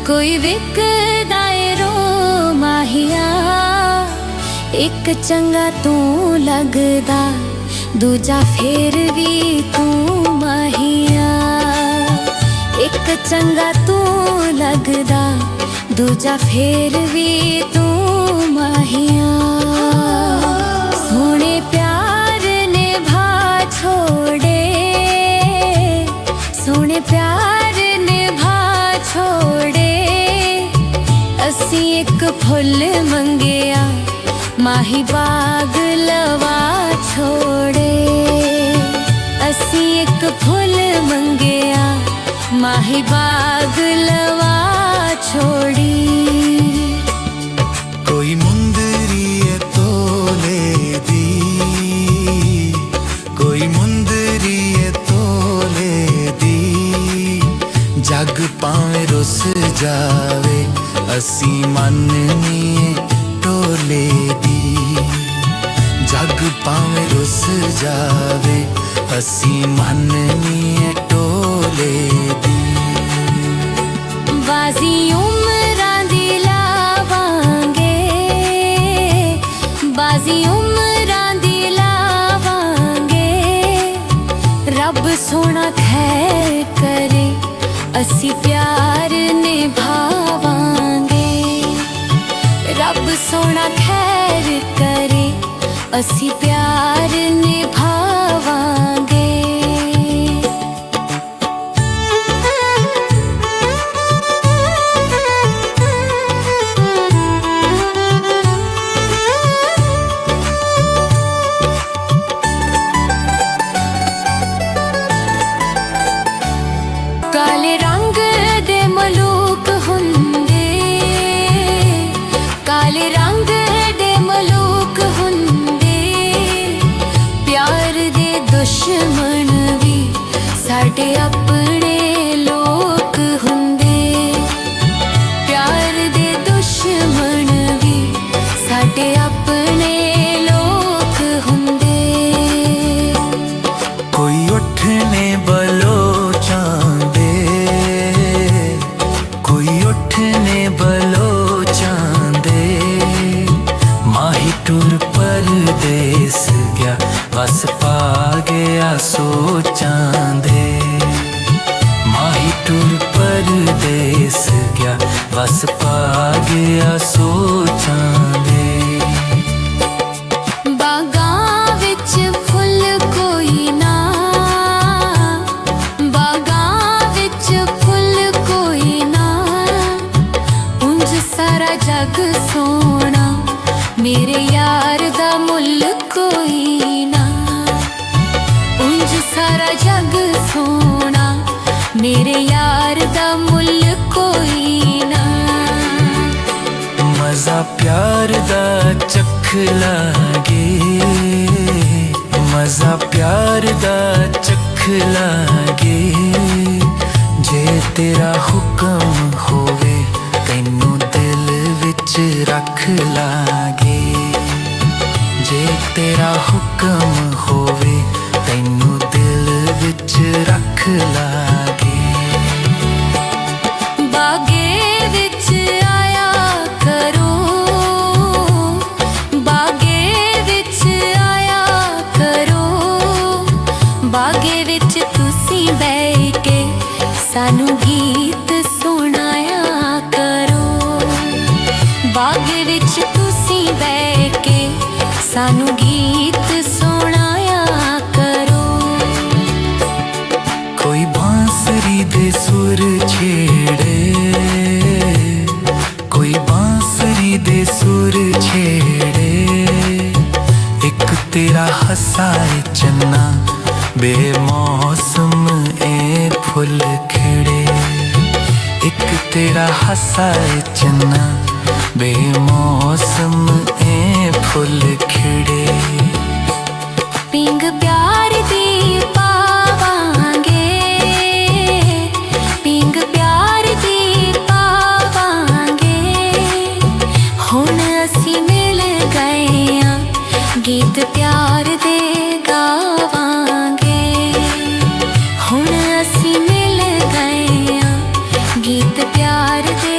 कोई विकदा ए रो माहिया, एक चंगा तू लगदा, दूजा फेर भी तू माहिया। एक चंगा तू लगदा, दूजा फेर भी तू माहिया। सोने प्यार ने भा छोड़े, सोने प्यार ने भा छोड़े। असी एक फुल मंगिया, माही बाग लवा छोड़े। असी एक फुल मंगिया, माही बाग लवा छोड़ी। कोई मुंदरी है तोले दी, कोई मुंदरी है तोले दी। जग पावे रुस जावे, असी मननी टोले दी। जग पावे रुस जावे, असी मननी टोले दी। बाजी उमरां दी लावांगे, बाजी उमरां दी लावांगे। रब सोना खैर करे, असी प्यार निभावांगे। रब सोना खैर करे, असी प्यार निभावांगे। काले रंग दे मलूक हुंदे, काले रंग दे मलूक हुंदे। प्यार दे दुश्मन भी साडे अपने लोक हुंदे। प्यार दे दुश्मन भी साडे अपने लोक हुंदे। कोई उठने बलो चांदे, कोई उठने बलो चांदे। माही टुर परदेस गया, बस पा गया सोचांदे। माही टुर परदेस गया, बस पा गया सोचांदे। बागां विच फुल कोई ना, बागां विच फुल कोई ना। उंज सारा जग सोना, मेरे यार दा मुल कोई ना। उंज सारा जग सोना, मेरे यार दा मुल कोई ना। मजा प्यार दा चख लागे, मजा प्यार दा चख लागे। जे तेरा हुक्म होवे, तैनू दिल विच रख लागे। जे तेरा हुक्म होवे, तैनू दिल विच रख लागे। बागे विच आया करो, बागे विच आया करो। बागे विच तुसी बैठ के सानू गीत सुनाया करो। बागे विच तुसी बैठ के सानू गीत सुनाया करो। कोई बांसुरी दे सुर छेड़े, कोई बांसुरी दे सुर छेड़े। एक तेरा हसाए चन्ना, बेमौसम ए फुल खिड़े। एक तेरा हसाए चन्ना, बेमौसम ए फुल खिड़े। पिंग प्यार दी पावांगे, पिंग प्यार दी पावांगे। हुण असी मिल गए आ, गीत प्यार दे गावांगे। हुण असी मिल गए आ, गीत प्यार दे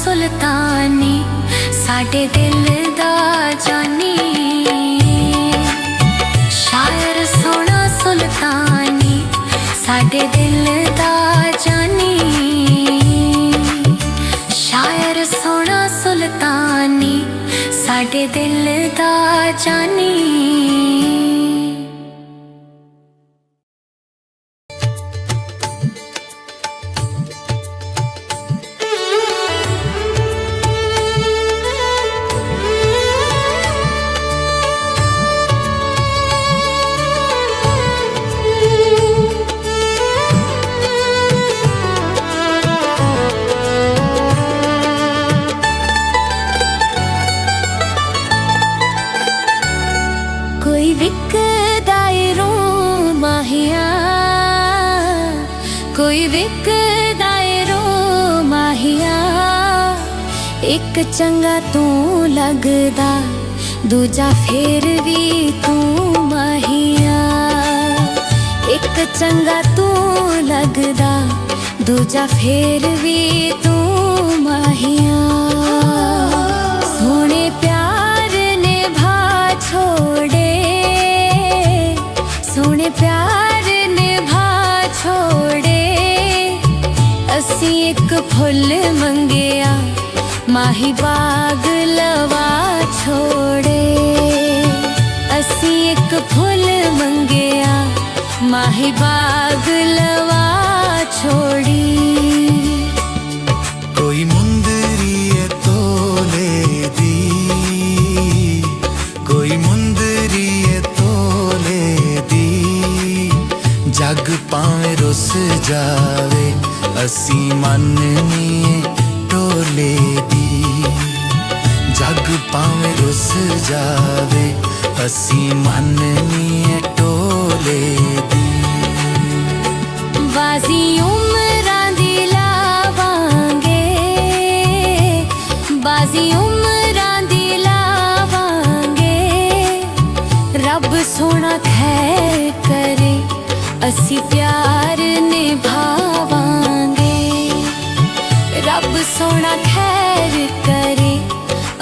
ਸੁਲਤਾਨੀ ਸਾਡੇ ਦਿਲ ਦਾ ਜਾਨੀ ਸ਼ਾਇਰ ਸੋਹਣਾ ਸੁਲਤਾਨੀ ਸਾਡੇ ਦਿਲ ਦਾ ਜਾਨੀ ਸ਼ਾਇਰ ਸੋਹਣਾ ਸੁਲਤਾਨੀ ਸਾਡੇ ਦਿਲ ਦਾ ਜਾਨੀ ਕੋਈ ਵਿਕਦਾ ਏ ਰੋ ਮਾਹੀਆ ਕੋਈ ਵਿਕਦਾ ਏ ਰੋ ਮਾਹੀਆ ਇੱਕ ਚੰਗਾ ਤੂੰ ਲੱਗਦਾ ਦੂਜਾ ਫੇਰ ਵੀ ਤੂੰ ਮਾਹੀਆ ਇੱਕ ਚੰਗਾ ਤੂੰ ਲੱਗਦਾ ਦੂਜਾ ਫੇਰ ਵੀ ਤੂੰ ਮਾਹੀਆ ਸੋਹਣੇ ਪਿਆਰ ਨਿਭਾ ਛੋੜੇ ਸੋਹਣੇ ਪਿਆਰ ਨਿਭਾ ਛੋੜੇ ਅਸੀਂ ਇੱਕ ਫੁੱਲ ਮੰਗਿਆ ਮਾਹੀ ਬਾਗ ਲਵਾ ਛੋੜੇ ਅਸੀਂ ਇੱਕ ਫੁੱਲ ਮੰਗਿਆ ਮਾਹੀ ਬਾਗ ਲਵਾ ਛੋੜੀ ਕੋਈ ਮੁੰਦਰੀ ਏ ਤੋਲੇ ਦੀ ਕੋਈ ਮੁੰਦਰੀ ਏ ਤੋਲੇ ਦੀ ਜੱਗ ਭਾਵੇਂ ਰੁੱਸ ਜਾਵੇ ਅਸੀਂ ਮੰਨਨੀ ਟੋਲੇ ਦੀ ਜੱਗ ਭਾਵੇਂ ਰੁੱਸ ਜਾਵੇ ਅਸੀਂ ਮੰਨਨੀ ਟੋਲੇ ਦੀ ਬਾਜ਼ੀ ਉਮਰਾਂ ਦੀ ਲਾਵਾਂਗੇ ਬਾਜ਼ੀ ਉਮਰਾਂ ਦੀ ਲਾਵਾਂਗੇ ਰੱਬ ਸੋਹਣਾ ਖੈਰ ਕਰੇ ਅਸੀਂ ਪਿਆਰ ਨਿਭਾਵਾਂਗੇ ਰੱਬ ਸੋਹਣਾ ਖੈਰ ਕਰੇ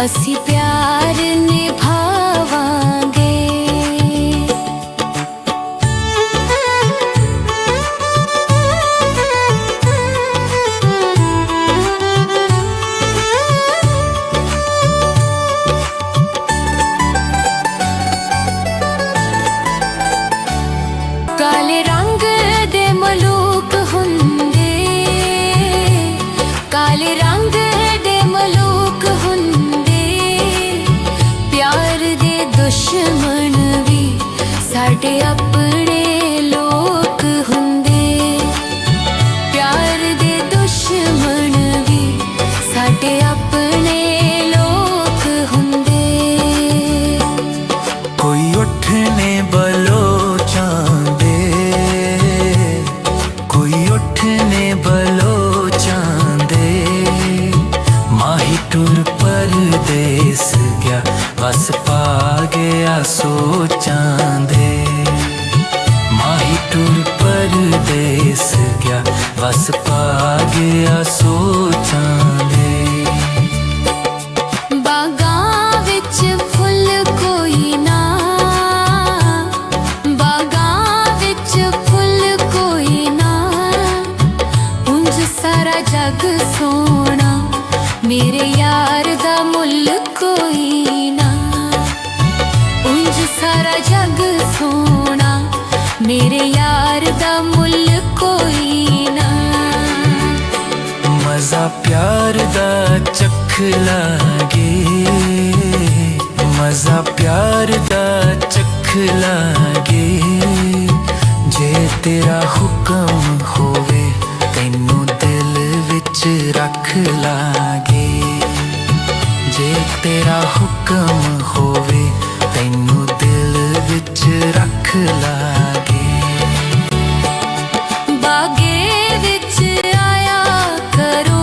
ਅਸੀਂ ਪਿਆਰ ਨਿਭਾਵਾਂਗੇ ਕਾਲੇ ਰੰਗ ਦੇ ਮਲੂਕ ਹੁੰਦੇ ਕਾਲੇ ਰੰਗ ਦੇ ਮਲੂਕ ਹੁੰਦੇ ਪਿਆਰ ਦੇ ਦੁਸ਼ਮਣ ਵੀ ਸਾਡੇ ਆਪਣੇ ਲੋਕ ਹੁੰਦੇ ਪਿਆਰ ਦੇ ਦੁਸ਼ਮਣ ਵੀ ਸਾਡੇ ਆਪਣੇ ਲੋਕ ਹੁੰਦੇ ਕੋਈ ਉੱਠਨੇ ਬਲੋ ਚਾਂਦੇ ਕੋਈ ਉੱਠਨੇ ਬਲੋ ਚਾਂਦੇ ਮਾਹੀ ਟੁਰ ਪਰਦੇਸ ਗਿਆ ਵਸ ਪਾ ਗਿਆ ਸੋਚਾਂ ਦੇ ਮਾਹੀ ਟੁਰ ਪਰਦੇਸ ਗਿਆ ਵਸ ਪਾ ਗਿਆ ਸੋਚਾਂ ਦੇ ਬਾਗਾਂ ਵਿੱਚ ਫੁੱਲ ਕੋਈ ਨਾ ਬਾਗਾਂ ਵਿੱਚ ਫੁੱਲ ਕੋਈ ਨਾ ਉਂਝ ਸਾਰਾ ਜਗ ਸੋਹਣਾ ਮੇਰੇ ਯਾਰ ਦਾ ਮੁੱਲ ਕੋਈ ਨਾ ਉਂਝ ਸਾਰਾ ਜਗ ਸੋਹਣਾ ਮੇਰੇ ਯਾਰ ਦਾ ਮੁੱਲ ਕੋਈ ਨਾ ਮਜ਼ਾ ਪਿਆਰ ਦਾ ਚੱਖ ਲਾਗੇ ਮਜ਼ਾ ਪਿਆਰ ਦਾ ਚੱਖ ਲਾਗੇ ਜੇ ਤੇਰਾ ਹੁਕਮ ਹੋਵੇ ਤੈਨੂੰ ਦਿਲ ਵਿੱਚ ਰੱਖ ਲਾਗੇ ਜੇ ਤੇਰਾ ਹੁਕਮ ਹੋਵੇ ਤੈਨੂੰ ਦਿਲ ਵਿੱਚ ਰੱਖ ਲਾਗੇ ਬਾਗੇ ਵਿੱਚ ਆਇਆ ਕਰੋ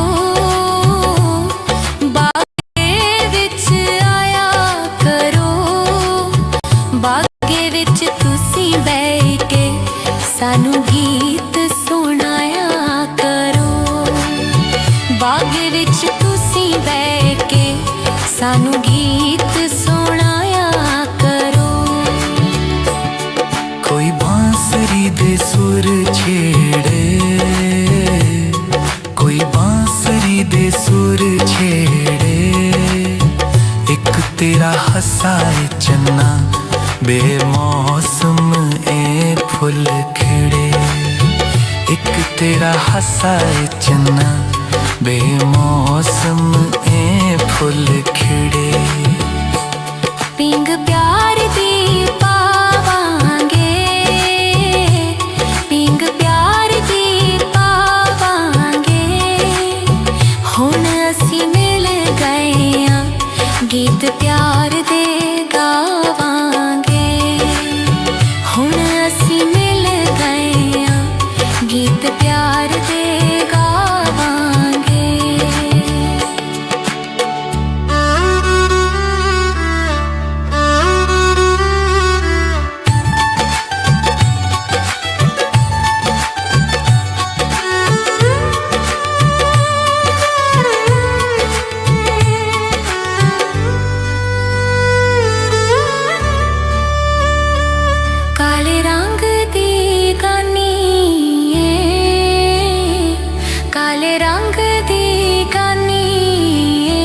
ਬਾਗੇ ਵਿੱਚ ਆਇਆ ਕਰੋ ਬਾਗੇ ਵਿੱਚ ਤੁਸੀਂ ਬਹਿ ਕੇ ਸਾਨੂੰ ਗੀਤ ਸੁਣਾਇਆ ਕਰੋ ਬਾਗੇ ਵਿੱਚ ਤੁਸੀਂ सानू गीत सुनाया करो। कोई बांसुरी दे सुर छेड़े, कोई बांसुरी दे सुर छेड़े, एक तेरा हंसा चन्ना बेमौसम ए फुल खिड़े, एक तेरा हंसा चन्ना बेमौसम ए फुल खिड़े। पिंग प्यार दी पावांगे, पिंग प्यार दी पावांगे, हुण असी मिल गए हां गीत प्यार दे गावांगे, हुण असी मिल गए हां गीत प्यार दे गावांगे। काले रंग दी गानी ए, काले रंग दी गानी ए,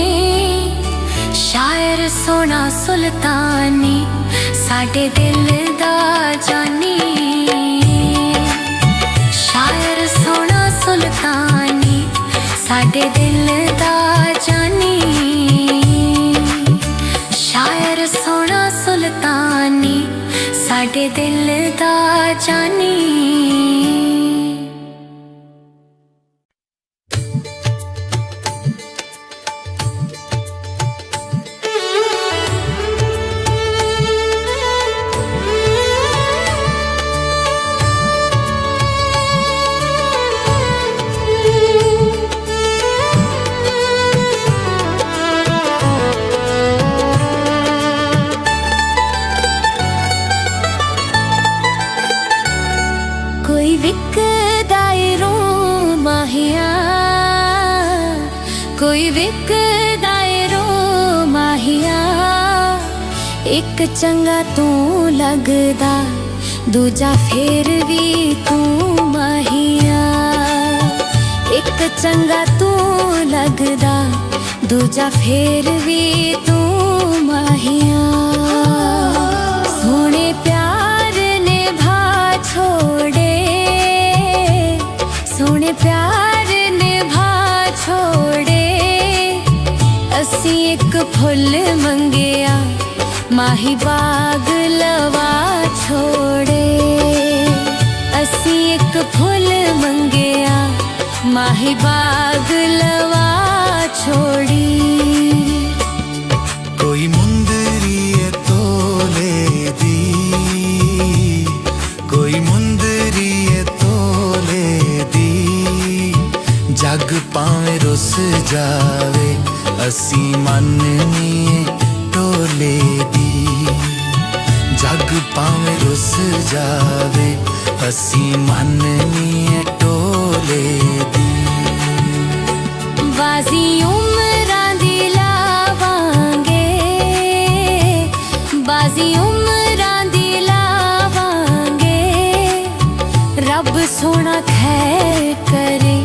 शायर सोना सुल्तानी साडे दिल दा जानी, शायर सोना सुल्तानी साडे दिल दा जानी, शायर सोना सुल्तानी साडे दिल दा जानी। कोई विकदा ए रो माहिया, कोई विकदा ए रो माहिया, एक चंगा तू लगदा दूजा फेर भी तू माहिया, एक चंगा तू लगदा दूजा फेर भी तू माहिया। सोने प्यार ने भा छोड़े, सोने प्यार ने भा छोड़े, असी एक फुल मंगिया माही बाग लवा छोड़े, असी एक फुल मंगिया माही बाग लवा छोड़ी। कोई मुंदरी ए तोले दी, कोई मुंदरी ए तोले दी, जग पावे रुस जावे असी मननी टोले दी, जग पावे रुस जावे असी मननी टोले दी। बाजी उमरां दी लावांगे, बाजी उमरां दी लावांगे, रब सोना खैर करे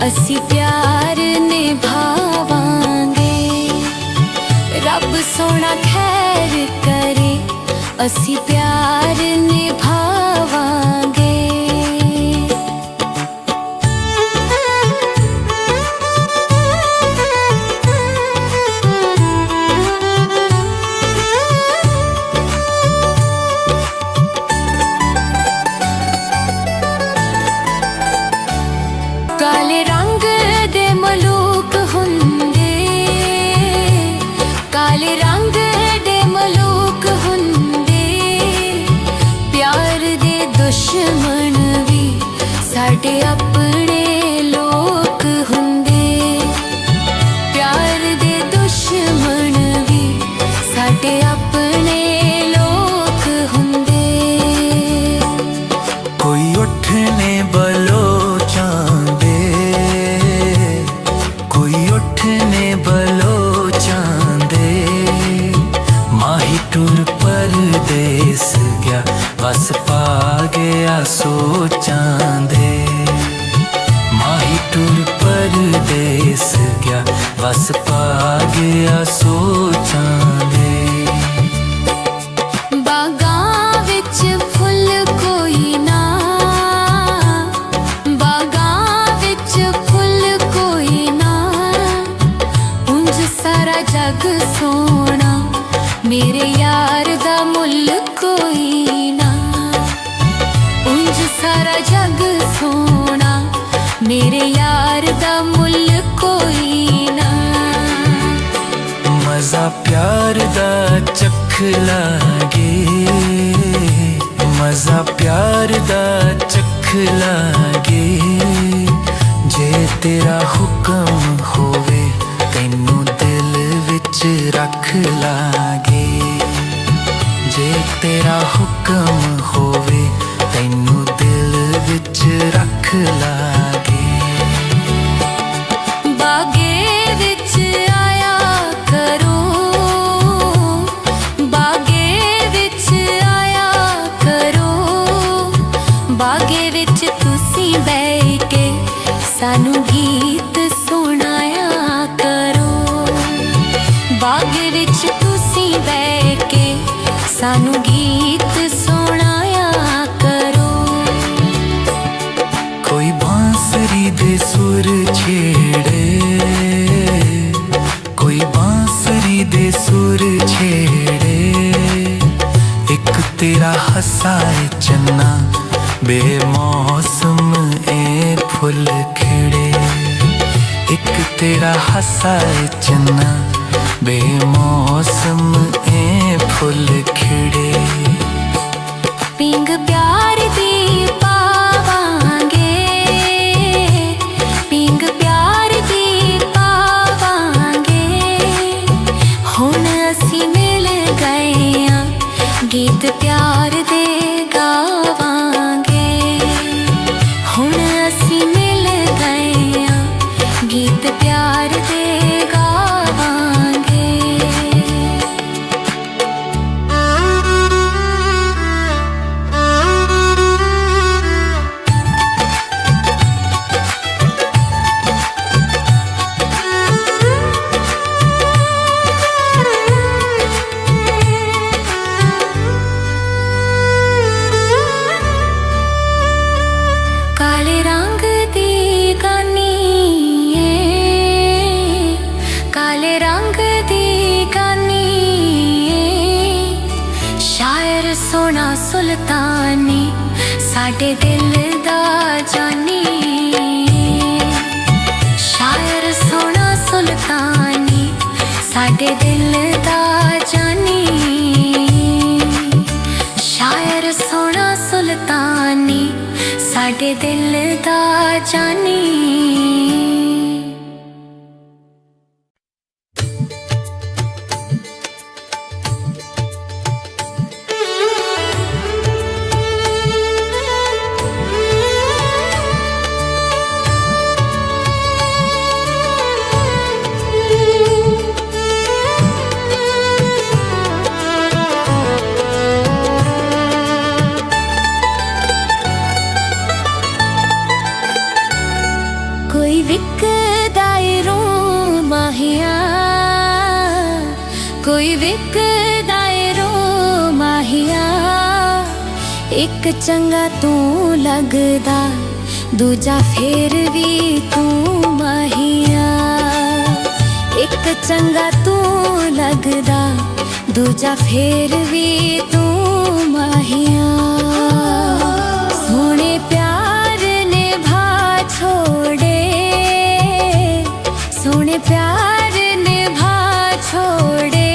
असी प्यार निभावांगे, रब सोना खैर करे असी प्यार निभावांगे। काले रंग दे मलूक हुंदे, काले रंग दे मलूक हुंदे, प्यार दे दुश्मन भी साडे अपने लोक हुंदे, प्यार दे दुश्मन भी साडे अपने लोक हुंदे। कोई उठने बलो चांदे, कोई उठने बलो चांदे, गया सोचां दे। माही टुर परदेस गया वस पा गया सोचां दे। बागां विच फुल कोई ना, बागां विच फुल कोई ना, उंज सारा जग सोना मेरे यार दा मुल कोई ना। उंज सारा जग सोना मेरे यार दा मुल कोई ना। मजा प्यार दा चख लागे, मजा प्यार दा चख लागे, जे तेरा हुक्म होवे तैनू दिल विच रख लागे। जे तेरा हुक्म होवे तैनू दिल विच रख लागे। बागे विच आया करो, बागे विच आया करो, बागे विच तुसी बैठ के सानू गीत सुनाया करो। बागे विच तुसी बैठ के सानू गीत सुनाया करो। कोई बांसुरी दे सुर छेड़े, कोई बांसुरी दे सुर छेड़े, एक तेरा हसाए चन्ना बेमौसम ए फुल खिड़े। एक तेरा हसाए चन्ना बेमौसम ए फुल खिड़े। पिंग प्यार दी पावांगे, पिंग प्यार दी पावांगे, हुण असी मिल गए आं गीत प्यार दे गावांगे। हुण असी मिल गए आं गीत प्यार दे गावांगे। काले रंग दी गानी ए, काले रंग दी गानी ए, शायर सोना सुल्तानी साडे दिल दा जानी। शायर सोना सुल्तानी साडे दिल दा जानी। शायर सोना सुल्तानी साडे दिल दा जानी। कोई विकदा रो माहिया, कोई विकदा रो माहिया, एक चंगा तू लगदा दूजा फेर भी तू माहिया। एक चंगा तू लगदा दूजा फेर भी तू माहिया। सोने प्यार ने भा छोड़े, सोने प्यार ने भा छोड़े,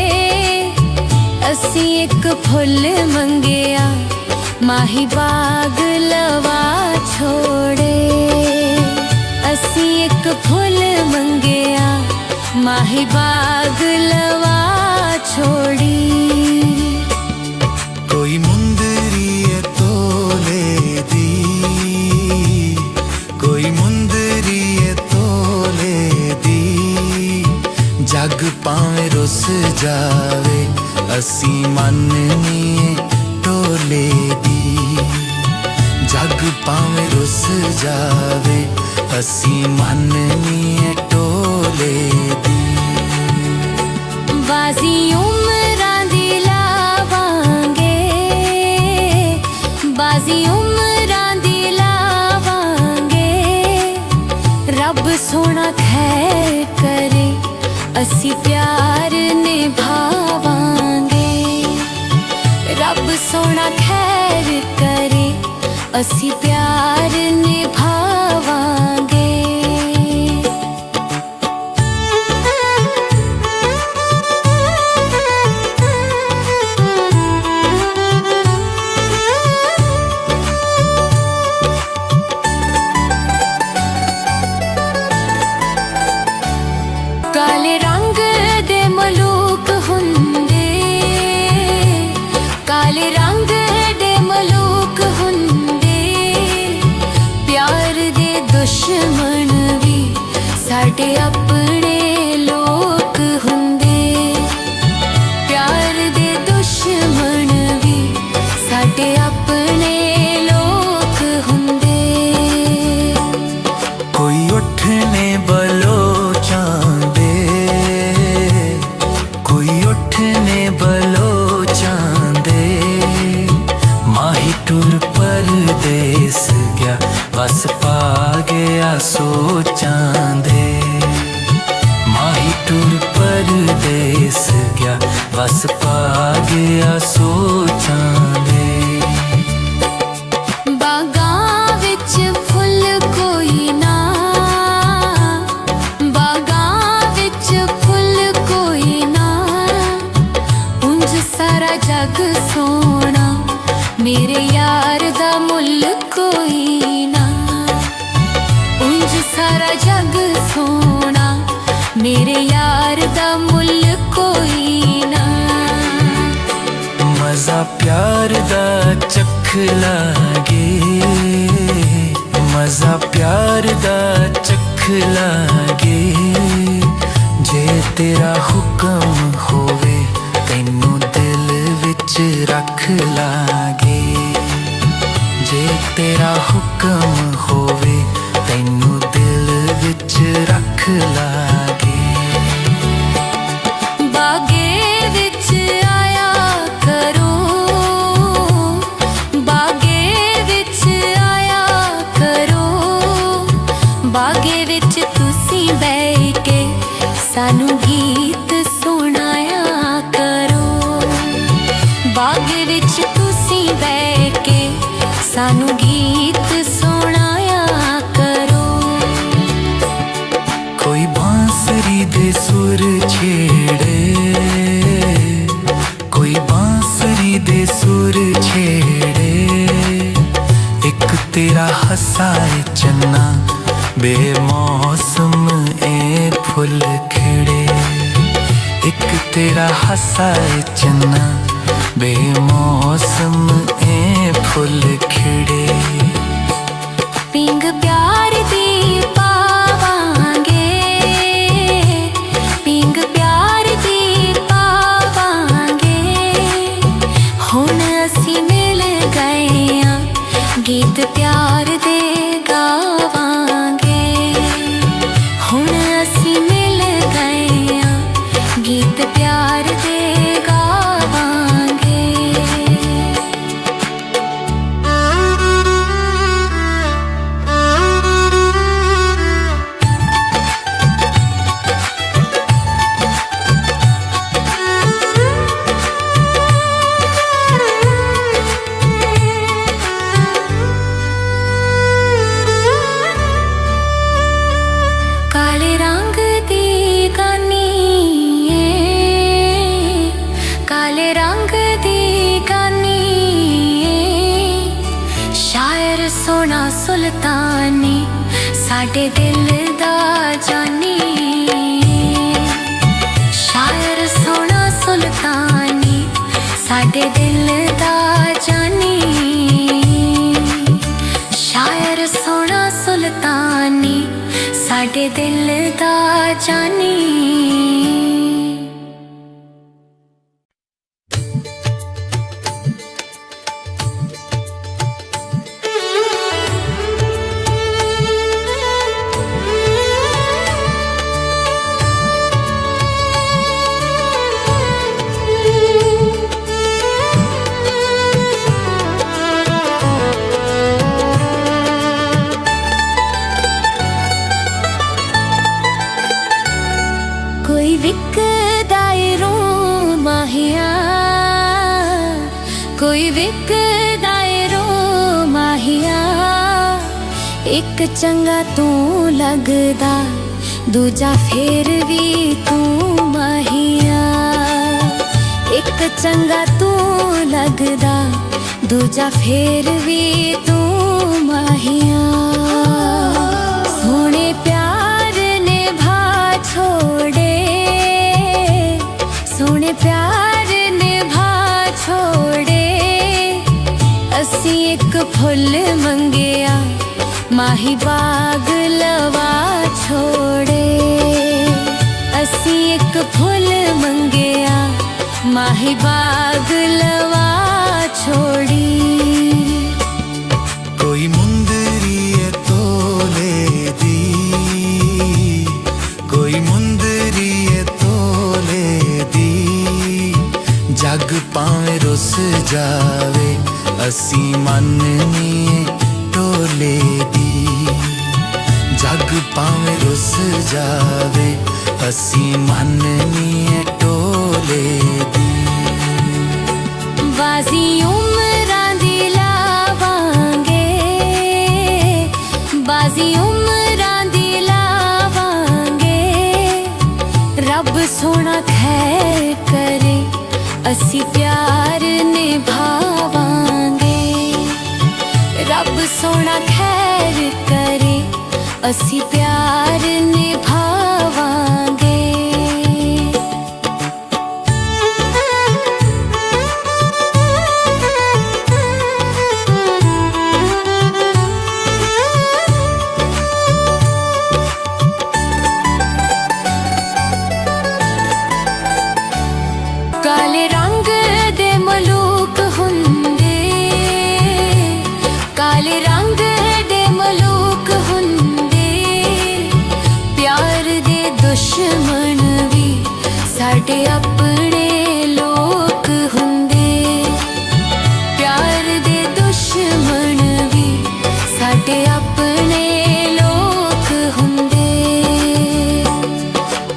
असी एक फुल मंगिया माही बाग लवा छोड़े। असी एक फुल मंगिया माही बाग लवा छोड़ी। कोई मुंदरी है तोले दी, कोई मुंदरी है तोले दी, जग पावे रुस जावे असी मननी टोले दी। जग भावें रुस जावे असी मन नी टोले दी। बाजी उमरां दी लावांगे, बाजी उमरां दी लावांगे। रब सोना खैर करे असी प्यार निभावांगे। रब सोना खैर करे असी प्यार निभावांगे। काले रंग दे मलूक हुंदे, काले रंग दे मलूक हुंदे। प्यार दे दुश्मन भी साडे अपने लोक हुंदे। प्यार दे दुश्मन भी साडे अपने लोक हुंदे। कोई उठने बलो चांदे, कोई उठने बलो चांदे। माही टुर परदेस गया बस पा गया सोचांदे। माही टुर परदेस गया बस पा गया सोचांदे। बागां विच फुल कोई ना, बागां विच फुल कोई ना। उंज सारा जग सोना मेरे यार दा मुल कोई ना। उंज सारा जग सोना मेरे यार दा मुल कोई ना। मजा प्यार दा चख लागे, मजा प्यार दा चख लागे। जे तेरा हुक्म होवे तैनू दिल विच रख लागे। जे तेरा हुक्म होवे तैनू दिल विच रख लागे। बागे विच आया करो, बागे विच आया करो। बागे विच तुसी बैठ के सानू गीत सुनाया करो। बागे विच तुसी बैठ के सानू गीत सुनाया करो। कोई बांसुरी दे सुर छेड़े, कोई बांसुरी दे सुर छेड़े। एक तेरा हसाए चन्ना बेमौसम ए फुल खिड़े। एक तेरा हसाए चन्ना बेमौसम ए फुल खिड़े। पिंग प्यार दी पावांगे, पिंग प्यार दी पावांगे। हुण असी मिल गए आं गीत प्यार दे गावांगे। हुण असी मिल गए आं गीत प्यार दे गावांगे। काले रंग दी गानी ए, काले रंग दी गानी ए। शायर सोना सुल्तानी साडे दिल दा जानी। शायर सोना सुल्तानी साडे दिल दा जानी। शायर सोना सुल्तानी साडे दिल दा जानी। ਇੱਕ ਚੰਗਾ ਤੂੰ ਲੱਗਦਾ, ਦੂਜਾ ਫੇਰ ਵੀ ਤੂੰ ਮਾਹੀਆ। ਇੱਕ ਚੰਗਾ ਤੂੰ ਲੱਗਦਾ, ਦੂਜਾ ਫੇਰ ਵੀ ਤੂੰ ਮਾਹੀਆ। ਸੋਹਣੇ ਪਿਆਰ ਨੇ ਭਾ ਛੋੜੇ, ਸੋਹਣੇ ਪਿਆਰ ਨੇ ਭਾ ਛੋੜੇ। ਅਸੀਂ ਇੱਕ ਫੁੱਲ ਮੰਗਿਆ, ਮਾਹੀ ਬਾਗ ਲਵਾ ਛੋੜੇ। ਅਸੀਂ ਇੱਕ ਫੁੱਲ ਮੰਗਿਆ, ਮਾਹੀ ਬਾਗ ਲਵਾ ਛੋੜੀ। ਕੋਈ ਮੁੰਦਰੀ ਏ ਤੋਲੇ ਦੀ, ਕੋਈ ਮੁੰਦਰੀ ਏ ਤੋਲੇ ਦੀ। ਜੱਗ ਭਾਵੇਂ ਰੁੱਸ ਜਾਵੇ, ਅਸੀਂ ਮੰਨਨੀ ਟੋਲੇ ਦੀ। ਜੱਗ ਭਾਵੇਂ ਰੁੱਸ ਜਾਵੇ, ਅਸੀਂ ਮੰਨਨੀ ਟੋਲੇ ਦੀ। ਬਾਜ਼ੀ ਉਮਰਾਂ ਦੀ ਲਾਵਾਂਗੇ, ਬਾਜ਼ੀ ਉਮਰਾਂ ਦੀ ਲਾਵਾਂਗੇ। ਰੱਬ ਸੋਹਣਾ ਖੈਰ ਕਰੇ, ਅਸੀਂ ਪਿਆਰ ਨਿਭਾਵਾਂਗੇ। ਰੱਬ ਸੋਹਣਾ ਖੈਰ ਕਰੇ, ਅਸੀਂ ਪਿਆਰ ਨਿਭਾਵਾਂਗੇ। ਕਾਲੇ ਰੰਗ ਦੇ ਮਲੂਕ ਹੁੰਦੇ, ਕਾਲੇ ਰੰਗ ਦੇ ਮਲੂਕ ਹੁੰਦੇ। ਪਿਆਰ ਦੇ ਦੁਸ਼ਮਣ ਵੀ ਸਾਡੇ ਆਪਣੇ ਲੋਕ ਹੁੰਦੇ। ਪਿਆਰ ਦੇ ਦੁਸ਼ਮਣ ਵੀ ਸਾਡੇ ਆਪਣੇ ਲੋਕ ਹੁੰਦੇ।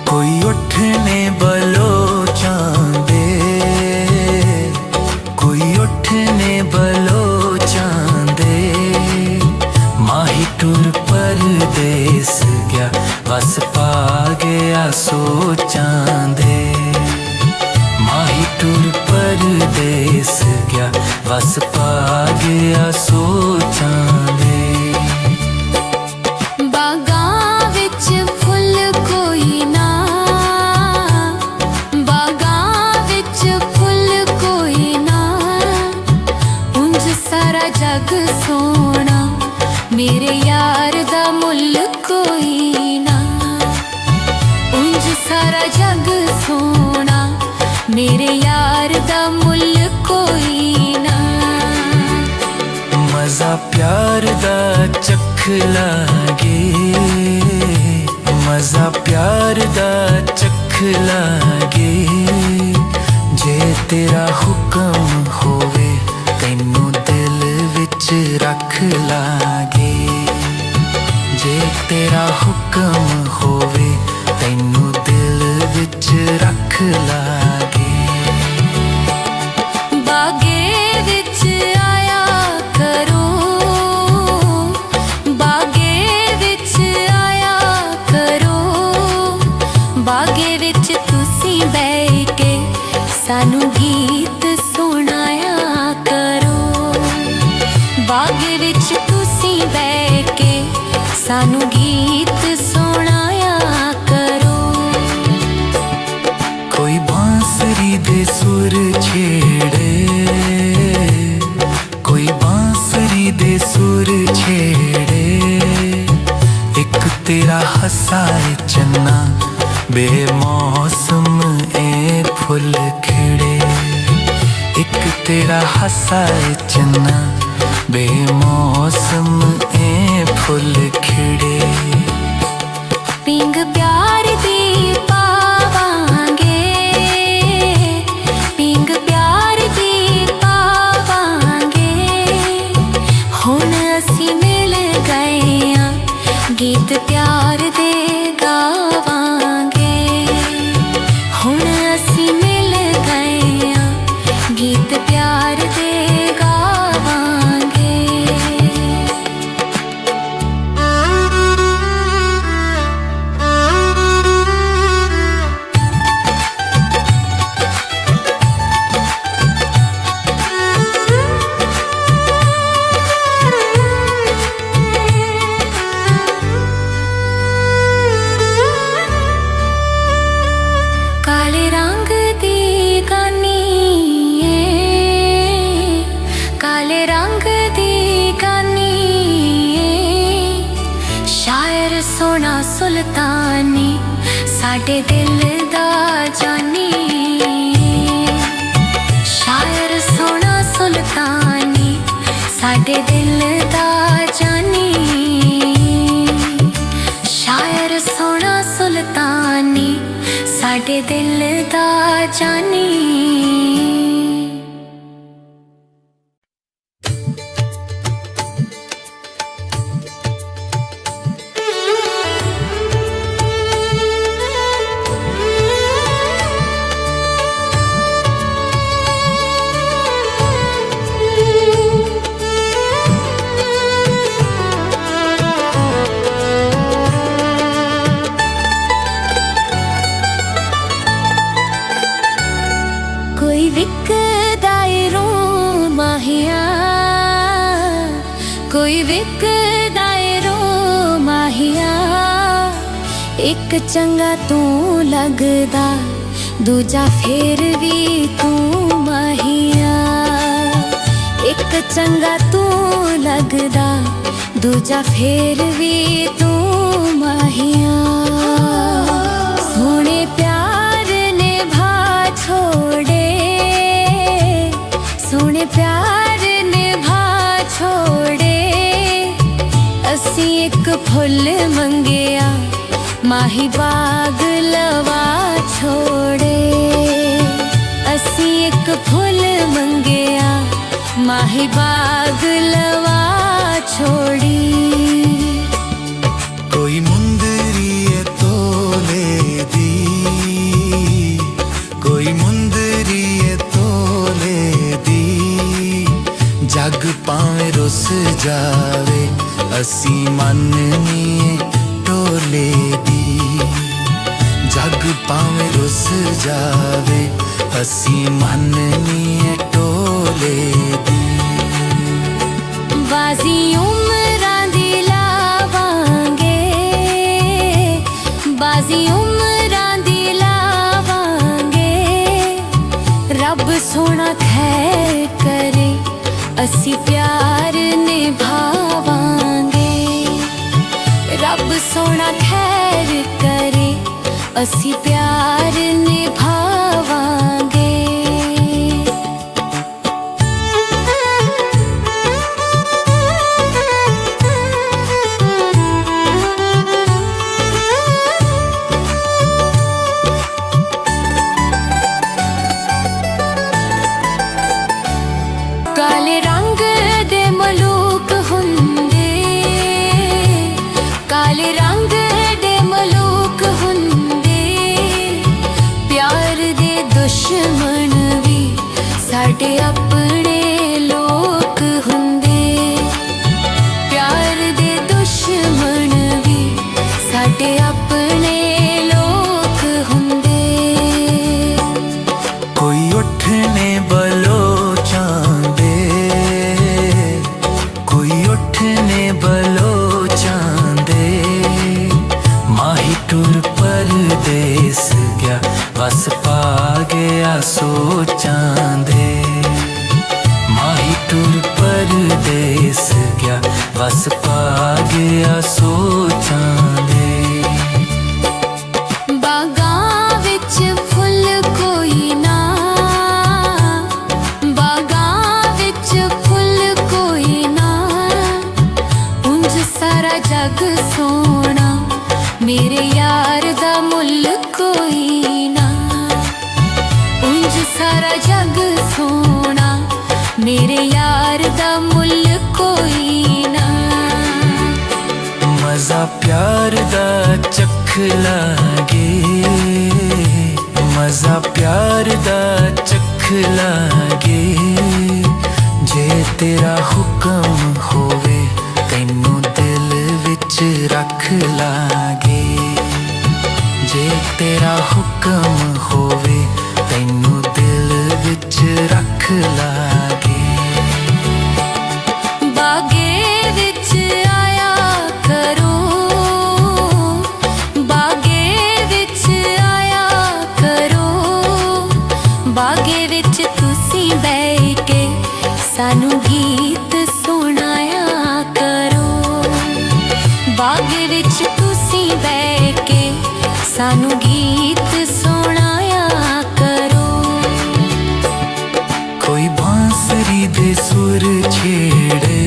ਕੋਈ ਉੱਠਨੇ ਬਲੋਚਾਂ ਦੇ, ਕੋਈ ਉੱਠਨੇ ਬਲੋਚਾਂ ਦੇ। ਮਾਹੀ ਟੁਰ ਪਰਦੇਸ ਗਿਆ, ਵਸ ਪਾ ਗਿਆ ਸੋਚਾਂ ਦੇ। ਮਾਹੀ ਟੁਰ ਪਰਦੇਸ ਗਿਆ, ਵਸ ਪਾ ਗਿਆ ਸੋਚਾਂ ਦੇ। ਬਾਗਾਂ ਵਿੱਚ ਫੁੱਲ ਕੋਈ ਨਾ, ਬਾਗਾਂ ਵਿੱਚ ਫੁੱਲ ਕੋਈ ਨਾ। ਉਂਝ ਸਾਰਾ ਜੱਗ ਸੋਹਣਾ, ਮੇਰੇ ਯਾਰ ਦਾ ਮੁੱਲ ਕੋਈ ਨਾ। ਉਂਝ ਸਾਰਾ ਜੱਗ ਸੋਹਣਾ, ਮੇਰੇ ਯਾਰ ਦਾ ਮੁੱਲ ਕੋਈ ਨਾ। ਮਜ਼ਾ ਪਿਆਰ ਦਾ ਚੱਖ ਲਾਗੇ, ਮਜ਼ਾ ਪਿਆਰ ਦਾ ਚੱਖ ਲਾਗੇ। ਜੇ ਤੇਰਾ ਹੁਕਮ ਹੋਵੇ, ਤੈਨੂੰ ਦਿਲ ਵਿੱਚ ਰੱਖ ਲਾਗੇ। ਜੇ ਤੇਰਾ ਹੁਕਮ ਹੋਵੇ, ਤੈਨੂੰ ਦਿਲ ਵਿੱਚ ਰੱਖ ਲਾਗੇ। ਬਾਗੇ ਵਿੱਚ ਆਇਆ ਕਰੋ, ਬਾਗੇ ਵਿੱਚ ਆਇਆ ਕਰੋ। ਬਾਗੇ ਵਿੱਚ ਤੁਸੀਂ ਬਹਿ ਕੇ ਸਾਨੂੰ ਗੀਤ ਸੁਣਾਇਆ ਕਰੋ। ਬਾਗੇ ਵਿੱਚ ਤੁਸੀਂ ਬਹਿ ਕੇ ਸਾਨੂੰ ਗੀਤ ਸੁਣਾਇਆ ਕਰੋ। ਕੋਈ ਬਾਂਸਰੀ ਦੇ ਸੁਰ ਛੇੜੇ, ਕੋਈ ਬਾਂਸਰੀ ਦੇ ਸੁਰ ਛੇੜੇ। ਇੱਕ ਤੇਰਾ ਹੱਸਾ ਏ ਚੰਨਾ, ਬੇਮੌਸਮ ਏ ਫੁੱਲ ਖਿੜੇ। ਇੱਕ ਤੇਰਾ ਹੱਸਾ ਏ ਚੰਨਾ, ਬੇਮੌਸਮ ਏ ਫੁੱਲ ਖਿੜੇ। ਪਿੰਗ ਪਿਆਰ ਦੀ ਪਾਵਾਂਗੇ, ਪਿੰਗ ਪਿਆਰ ਦੀ ਪਾਵਾਂਗੇ। ਹੁਣ ਅਸੀਂ ਮਿਲ ਗਏ ਆਂ, ਗੀਤ ਪਿਆਰ ਦੇ ਗਾਵਾਂਗੇ। ਹੁਣ ਅਸੀਂ ਮਿਲ ਗਏ ਆਂ, ਗੀਤ ਪਿਆਰ ਦੇ ਗਾਵਾਂਗੇ। साडे दिल दा जानी, शायर सोना सुल्तानी, साडे दिल दा जानी, शायर सोना सुल्तानी, साडे दिल दा जानी। कोई विकदा ए रो माहिया, कोई विकदा ए रो माहिया, एक चंगा तू लगदा, दूजा फेर भी तू माहिया। एक चंगा तू लगदा, दूजा फेर भी तू माहिया। सोने प्यार ने भा छोड़े, सोने प्यार ने भा छोड़े, असी एक फुल मंगिया, माही बाग लवा छोड़े। असी एक फुल मंगिया, माही बाग लवा छोड़ी। कोई मुंदरी है तोले दी, कोई मुंदरी है तोले दी, जग पावे रुस जावे, असी मननी टोले दी। जग पावे रुस जावे, असी मननी टोले दी। बाजी उमरां दी लावांगे, बाजी उमरां दी लावांगे, रब सोना खैर करे, असी प्यार निभावांगे। रब सोना खैर करे, असी प्यार निभावांगे। काले रंग दे मलूक हुंदे, काले रंग दे मलूक हुंदे, प्यार दे दुश्मन भी साडे अपने लोक हुंदे। प्यार दे दुश्मन भी साडे अपने लोक हुंदे। कोई उठने बलो चांदे, कोई उठने बलो चांदे, माही टुर परदेस गया, बस पा गया सोचांदे। माही टुर परदेस गया, बस पा गया सोचांदे। बागां विच फुल कोई ना, बागां विच फुल कोई ना, उंज सारा जग सोना, मेरे यार दा मुल कोई ना। उंज सारा जग सोना, मेरे यार दा मुल कोई ना। मजा प्यार दा चख लागे, मजा प्यार दा चख लागे, जे तेरा हुक्म होवे, तैनू दिल विच रख लागे। जे तेरा हुक्म होवे, तैनू दिल विच रख लागे। बागे विच आया करो, बागे विच आया करो, बागे विच तुसी बैठ के सानू गीत सुनाया करो। बागे विच तुसी बैठ के सानू गीत सुनाया करो। कोई बांसुरी दे सुर छेड़े,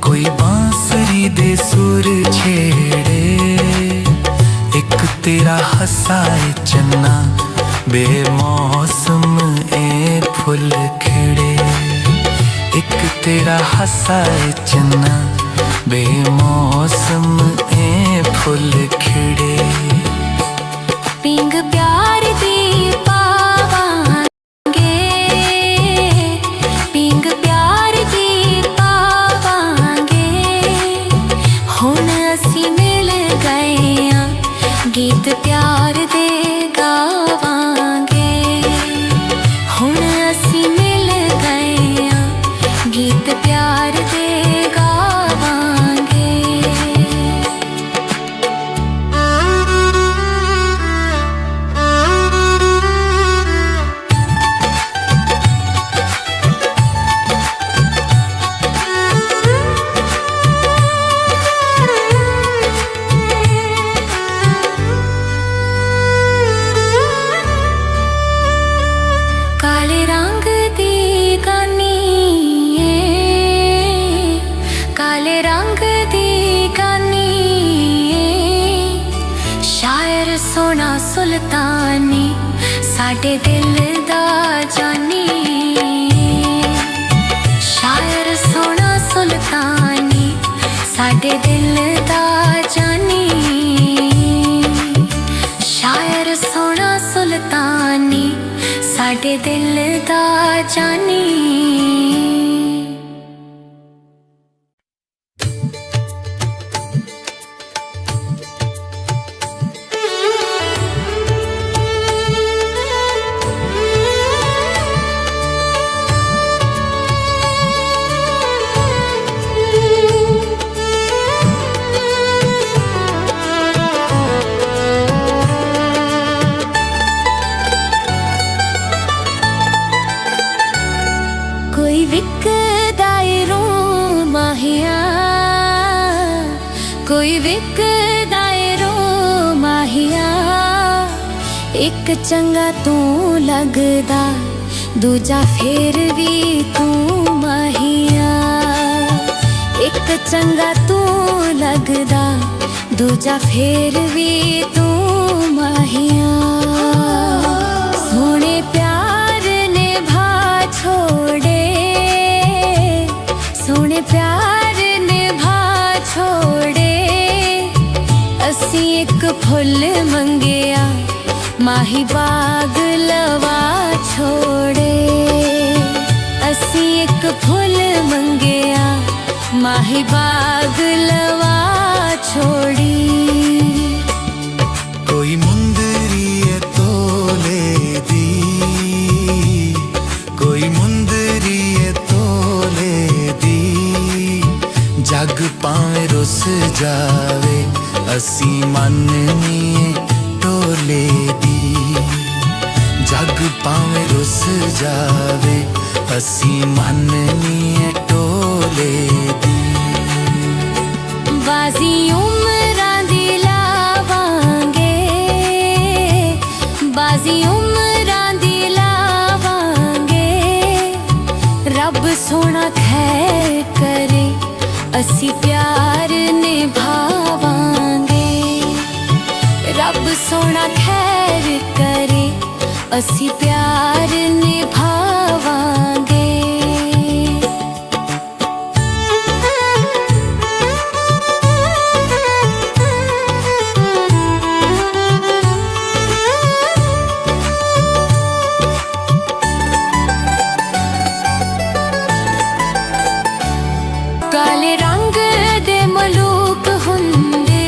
कोई बांसुरी दे सुर छेड़े, एक तेरा हंसा ए चन्ना बेमौसम ए फुल खिड़े। एक तेरा हंसा ए चन्ना बेमौसम ए फुल खिड़े। पिंग प्यार दी पावांगे, पिंग प्यार दी पावांगे, हुण असी मिल गए आ गीत प्यार दे गावांगे। हुण असी मिल गए आ गीत प्यार दे सोना सुल्तानी साडे दिल दा जानी। शायर सोना सुल्तानी साडे दिल दा जानी। शायर सोना सुल्तानी साडे दिल दा जानी। कोई विकदा रो माहिया, कोई विकदा रो माहिया, एक चंगा तू लगदा दूजा फिर भी तू माहिया। एक चंगा तू लगदा दूजा फिर भी तू माहिया। सोने प्यार ने भा छोड़े, सोने प्यार ने भा छोड़े, असी एक फुल मंगिया माही बाग लवा छोड़े। असी एक फुल मंगिया माही बाग लवा छोड़ी। कोई मुंदरी है तोले दी, कोई मुंदरी है तोले दी, जग पावे रुस जावे असी मननी टोले दी। जग पावे रुस जावे असी मननी टोले दी। बाजी उमरां दी लावांगे, बाजी उमरां दी लावांगे, रब सोना खैर करे असी प्यार निभावांगे। रब सोना खैर करे असी प्यार निभावांगे। काले रंग दे मलूक हुंदे,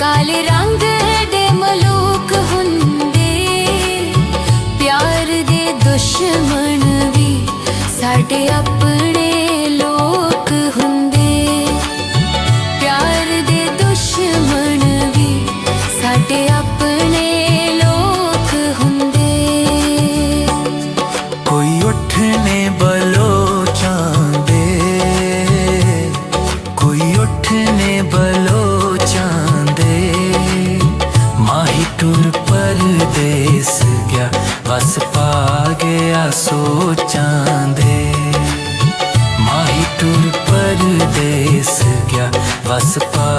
काले रंग दे मलूक हुंदे, प्यार दे दुश्मन भी साडे अपने लोक हुंदे। प्यार दे दुश्मन भी साडे अपने लोक हुंदे। कोई उठने बलोचां दे, दिस गया बस पा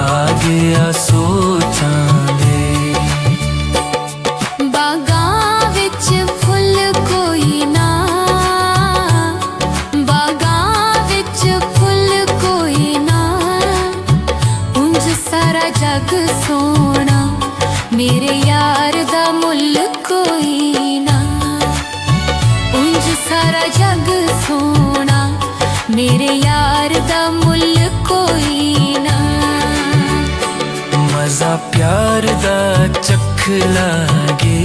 गया सोचां दे ਬਾਗਾਂ ਵਿੱਚ ਫੁੱਲ ਕੋਈ ਨਾ ਬਾਗਾਂ ਵਿੱਚ ਫੁੱਲ ਕੋਈ ਨਾ ਉਂਝ ਸਾਰਾ ਜੱਗ ਸੋਹਣਾ ਮੇਰੇ ਯਾਰ ਦਾ ਮੁੱਲ ਕੋਈ ਨਾ ਉਂਝ ਸਾਰਾ ਜੱਗ ਸੋਹਣਾ ਮੇਰੇ ਯਾਰ ਦਾ ਮੁੱਲ ਕੋਈ ਨਾ मजा प्यार दा चख लागे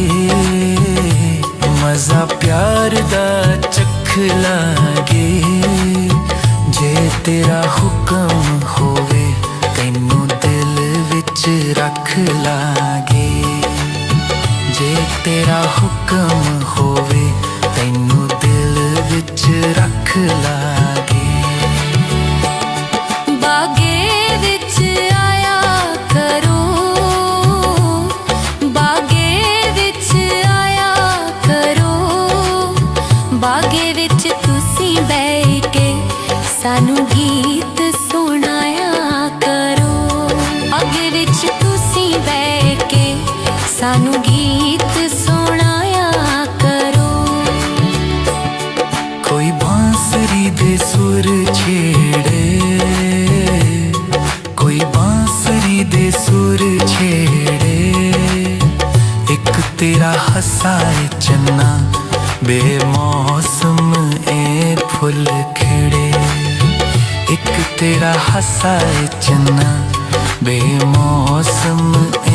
मजा प्यार दा चख लागे जे तेरा हुक्म होवे तैनू दिल विच रख लागे जे तेरा हुक्म होवे तैनू दिल विच रख लागे ਬਾਗੇ ਵਿੱਚ ਆਇਆ ਕਰੋ ਬਾਗੇ ਵਿੱਚ ਆਇਆ ਕਰੋ ਬਾਗੇ ਵਿੱਚ ਤੁਸੀਂ ਬਹਿ ਕੇ ਸਾਨੂੰ ਗੀਤ ਸੁਣਾਇਆ ਕਰੋ ਬਾਗੇ ਵਿੱਚ ਤੁਸੀਂ ਬਹਿ ਕੇ ਸਾਨੂੰ ਗੀਤ ਸੁਣਾਇਆ ਕਰੋ कोई बांसुरी दे सुर छेड़े कोई बांसुरी दे सुर छेड़े एक तेरा हसाए चन्ना बेमौसम ए फुल खिड़े एक तेरा हसाए चन्ना बेमौसम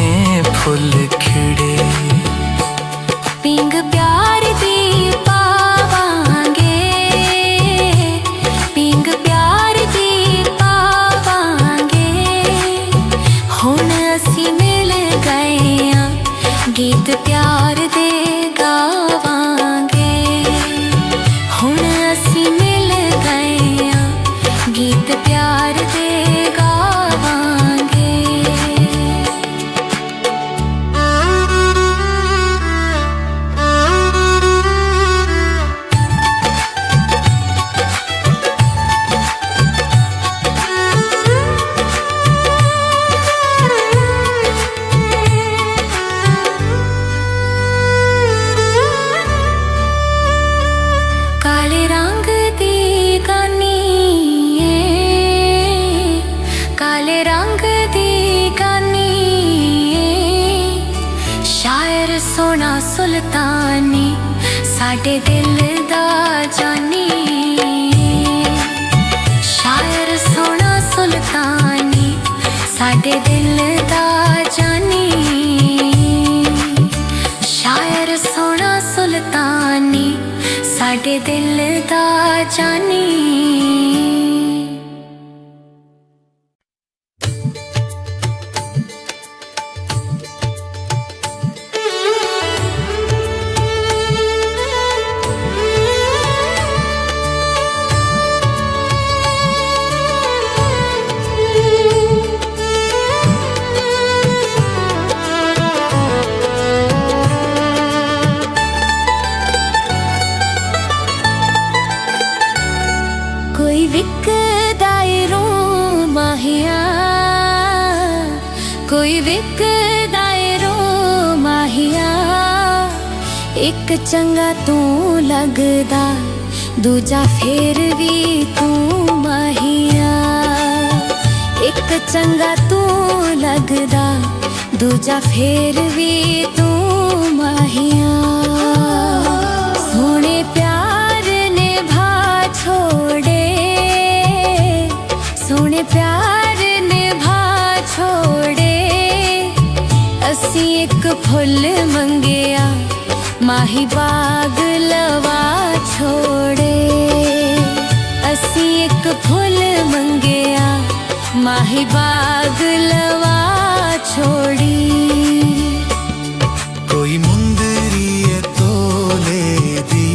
ए फुल खिड़े ਪਿੰਗ ਪਿਆਰ ਦੀ ਪਾਵਾਂਗੇ ਪਿੰਗ ਪਿਆਰ ਦੀ ਪਾਵਾਂਗੇ ਹੁਣ ਅਸੀਂ ਮਿਲ ਗਏ ਆਂ ਗੀਤ ਪਿਆਰ ਦੇ ਗਾਵਾਂਗੇ ਹੁਣ ਅਸੀਂ ਮਿਲ ਗਏ ਆਂ ਗੀਤ ਪਿਆਰ ਦੇ ਗਾਵਾਂਗੇ ਕਾਲੇ ਰੰਗ ਦੀ ਗਾਨੀ ਏ ਕਾਲੇ ਰੰਗ ਦੀ ਗਾਨੀ ਏ ਸ਼ਾਇਰ ਸੋਹਣਾ ਸੁਲਤਾਨੀ ਸਾਡੇ ਦਿਲ ਦਾ ਜਾਨੀ ਏ ਸ਼ਾਇਰ ਸੋਹਣਾ ਸੁਲਤਾਨੀ ਸਾਡੇ ਦਿਲ ਦਾ ਜਾਨੀ ਸ਼ਾਇਰ ਸੋਹਣਾ ਸੁਲਤਾਨੀ ਸਾਡੇ ਦਿਲ ਦਾ ਜਾਨੀ ਕੋਈ ਵਿਕਦਾ ਏ ਰੋ ਮਾਹੀਆ ਕੋਈ ਵਿਕਦਾ ਏ ਰੋ ਮਾਹੀਆ ਇੱਕ ਚੰਗਾ ਤੂੰ ਲੱਗਦਾ ਦੂਜਾ ਫੇਰ ਵੀ ਤੂੰ ਮਾਹੀਆ ਇੱਕ ਚੰਗਾ ਤੂੰ ਲੱਗਦਾ ਦੂਜਾ ਫੇਰ ਵੀ ਤੂੰ ਮਾਹੀਆ ਸੋਹਣੇ ਪਿਆਰ ਨੇ ਭਾ ਛੋੜੇ ਸੋਹਣੇ ਪਿਆਰ ਨੇ ਭਾ ਛੋੜੇ ਅਸੀਂ ਇੱਕ ਫੁੱਲ ਮੰਗਿਆ ਮਾਹੀ ਬਾਗ ਲਵਾ ਛੋੜੇ ਅਸੀਂ ਇੱਕ ਫੁੱਲ ਮੰਗਿਆ ਮਾਹੀ ਬਾਗ ਲਵਾ ਛੋੜੀ कोई मुंदरी है तोले दी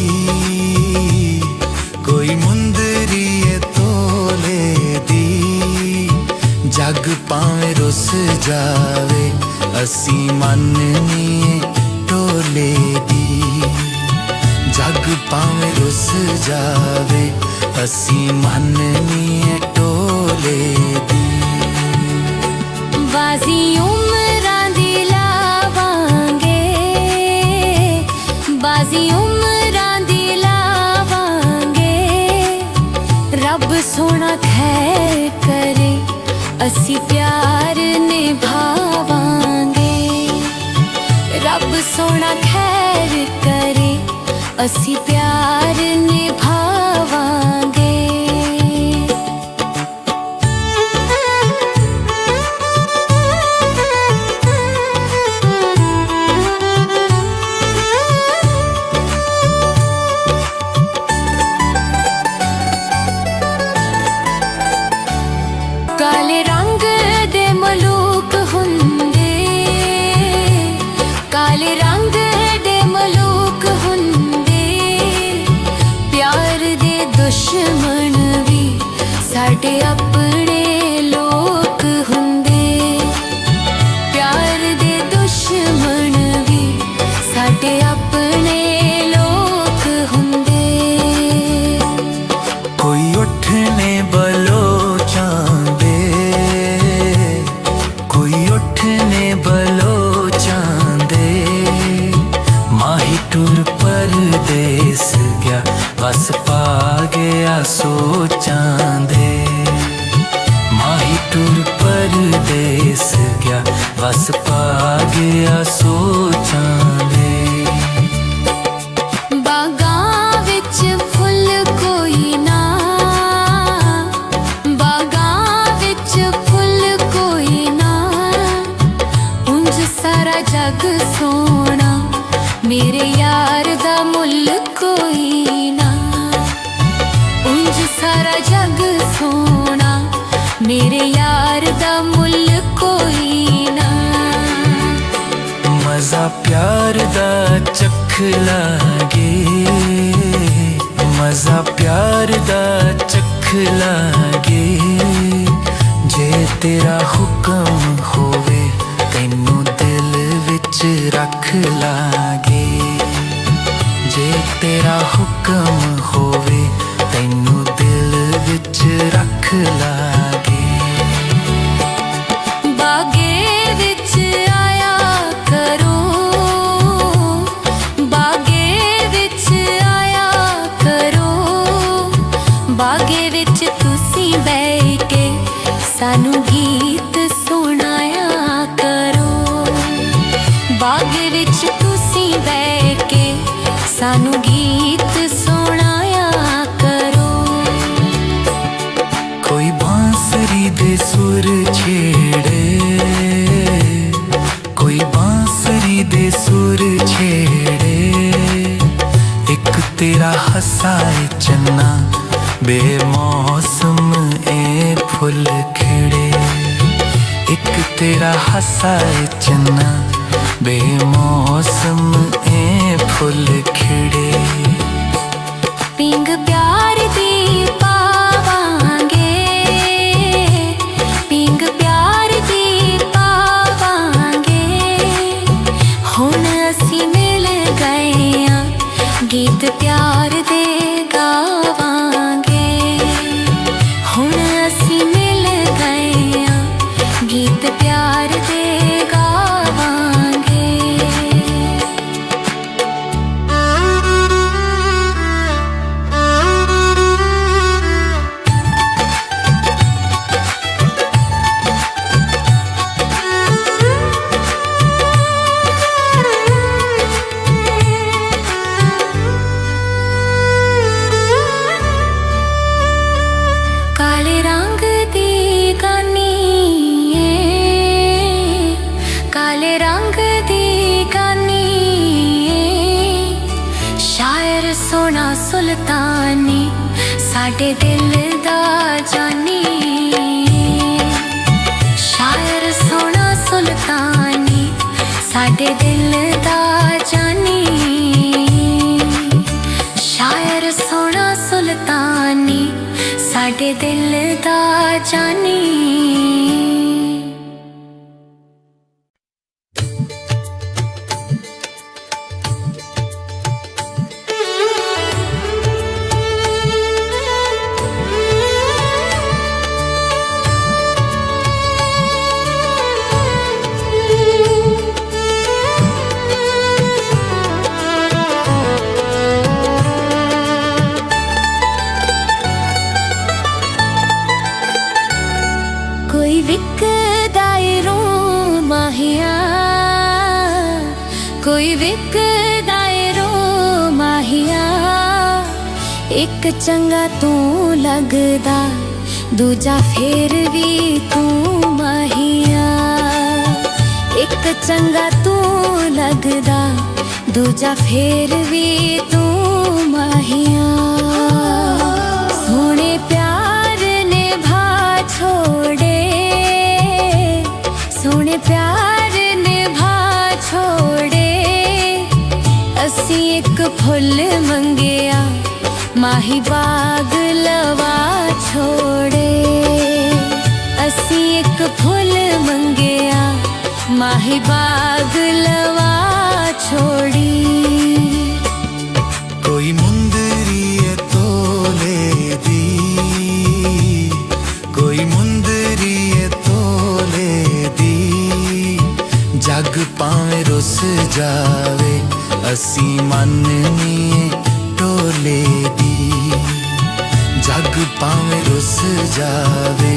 कोई मुंदरी है तोले दी जग पावे रुस जावे असी मननी टोले दी जग पावे रुस जावे असी मननी टोले सोना खैर करे असी प्यार निभावांगे। रब सोना खैर करे असी प्यार निभावांगे। काले रंग दे मलूक हुंदे, काले रंग दे मलूक हुंदे, प्यार दे दुश्मन भी साडे अपने लोक हुंदे। प्यार दे दुश्मन भी साडे अपने लोक हुंदे। कोई उठने बलोचां दे, कोई उठने बलोचां दे, माही टुर परदेस गया बस पा गया सोचां दे। माही टुर परदेस गया बस पा गया सोचां दे। बागां विच फुल कोई ना, बागां विच फुल कोई ना, उंज सारा जग सोना मेरे यार दा मुल कोई ना। उंज सारा जग सोना मेरे यार दा मुल कोई ना। मजा प्यार दा चख लागे, मजा प्यार दा चख लागे, जे तेरा हुक्म होवे तैनू दिल विच रख लागे। जे तेरा हुक्म होवे तैनू दिल विच रख लागे। बागे विच आया करो, बागे विच आया करो, बागे विच तुसी बैठ के सानू गीत सुनाया करो। बागे विच तुसी बैठ के सानू गीत सुनाया करो। कोई बांसुरी दे सुर छेड़े, कोई बांसुरी दे सुर छेड़े, एक तेरा हसाए चन्ना बेमौसम ए फुल खिड़े। एक तेरा हसाए चन्ना बेमौसम ए फुल खिड़े। पिंग प्यार दी पावांगे, पिंग प्यार दी पावांगे, हुण असी मिल गए आ गीत प्यार दे गावांगे। हुण असी मिल गए आ गीत प्यार दे गावांगे। काले रंग दी गानी ए, काले रंग दी गानी ए, शायर सोना सुल्तानी साडे दिल दा जानी। शायर सोना सुल्तानी साडे दिल दा जानी। शायर सोना सुल्तानी साडे दिल दा जानी। विकदा ਏ ਰੂ ਮਾਹੀਆ कोई विकदा ਏ ਰੂ ਮਾਹੀਆ एक चंगा तू लगदा दूजा फिर भी तू माहिया एक चंगा तू लगदा दूजा फिर भी तू माहिया सोने प्यार ने भा छोड़े सोने प्यार ने भा छोड़े असी एक फुल मंगिया माही बाग लवा छोड़े असी एक फुल मंगिया माही बाग लवा छोड़ी कोई मुंदरी है तोले दी कोई मुंदरी है तोले दी जग पावे रुस जावे असी मननी टोले दी जग पावे रुस जावे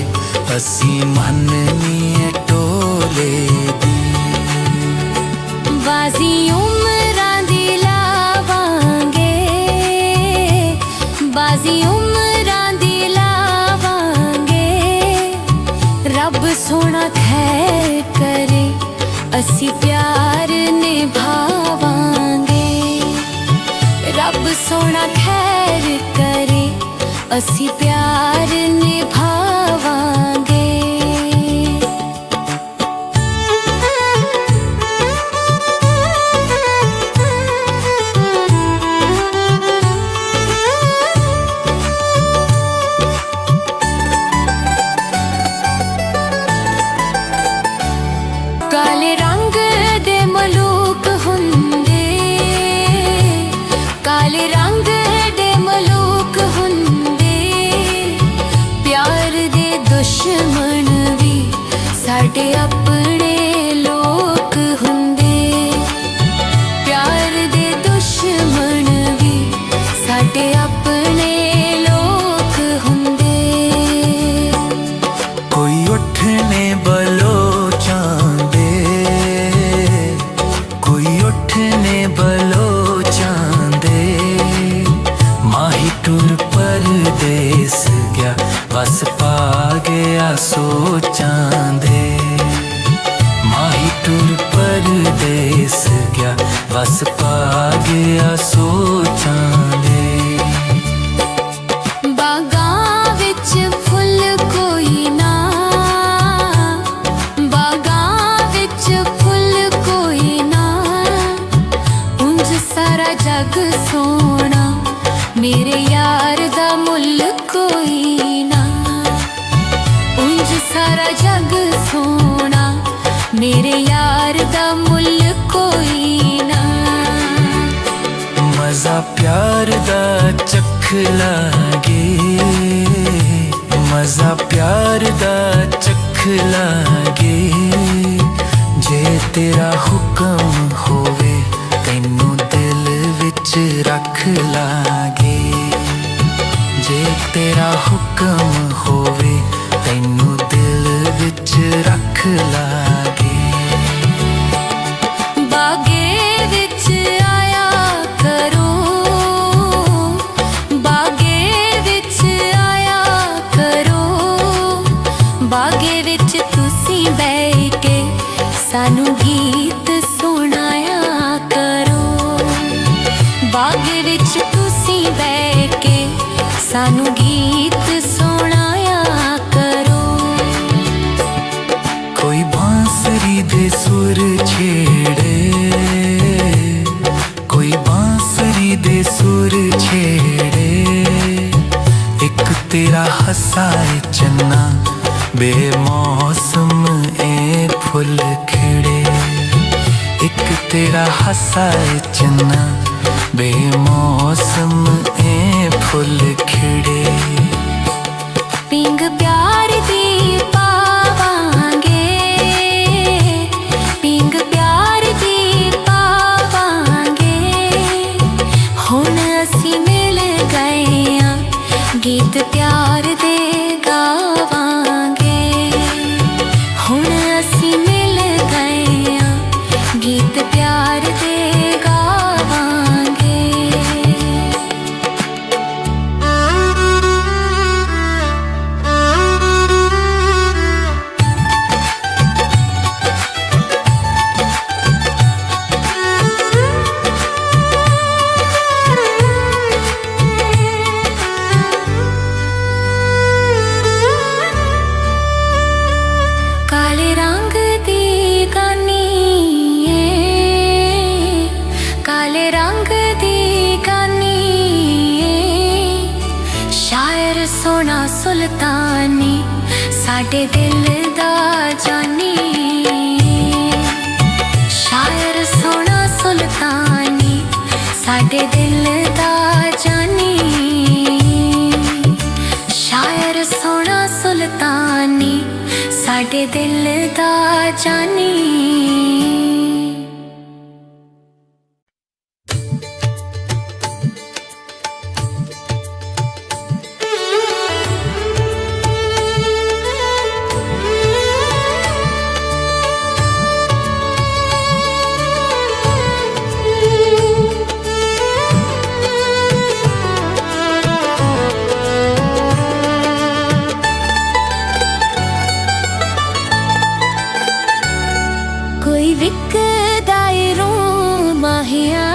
असी मननी टोले दी बाजी उमरां दी लावांगे बाजी उमरां दी लावांगे रब सोना खैर करे असी प्यार निभावांगे रब सोना खैर करे असी प्यार निभावांगे काले रंग दे मलूक हुंदे काले रंग दे मलूक हुंदे प्यार दे दुश्मन भी साडे अपने लोक हुंदे प्यार दे दुश्मन भी साडे अपने लोक हुंदे कोई उठने बलो चांदे कोई उठने बलो चांदे माही टुर परदेस गया बस पा गया सोचांदे माही टुर परदेस गया बस पा गया सोचांदे बागां विच फुल कोई ना बागां विच फुल कोई ना उंज सारा जग सोना मेरे यार दा मुल कोई ना उंज सारा जग सोना मेरे यार दा मुल कोई ना मजा प्यार दा चख लागे मजा प्यार दा चख लागे जे तेरा हुक्म होवे तैनू दिल विच रख लागे जे तेरा हुक्म होवे तैनू दिल विच रख लागे बागे विच आया करो बागे विच आया करो बागे विच तुसी बैठ के सानू गीत सुनाया करो बागे विच तुसी बैठ के सानू गीत सुनाया करो कोई बांसुरी दे सुर छेड़े कोई बांसुरी दे सुर छेड़े एक तेरा हसाए चन्ना बेमौसम ए फुल खिड़े एक तेरा हसाए चन्ना बेमौसम ए फुल खिड़े पिंग प्यार दी पावांगे पिंग प्यार दी पावांगे हुण असी मिल गए गीत प्यार दे गावांगे साडे दिल दा जानी, शायर सोना सुल्तानी, साडे दिल दा जानी, शायर सोना सुल्तानी, साडे दिल दा जानी। कोई विकदा ए रो माहिया,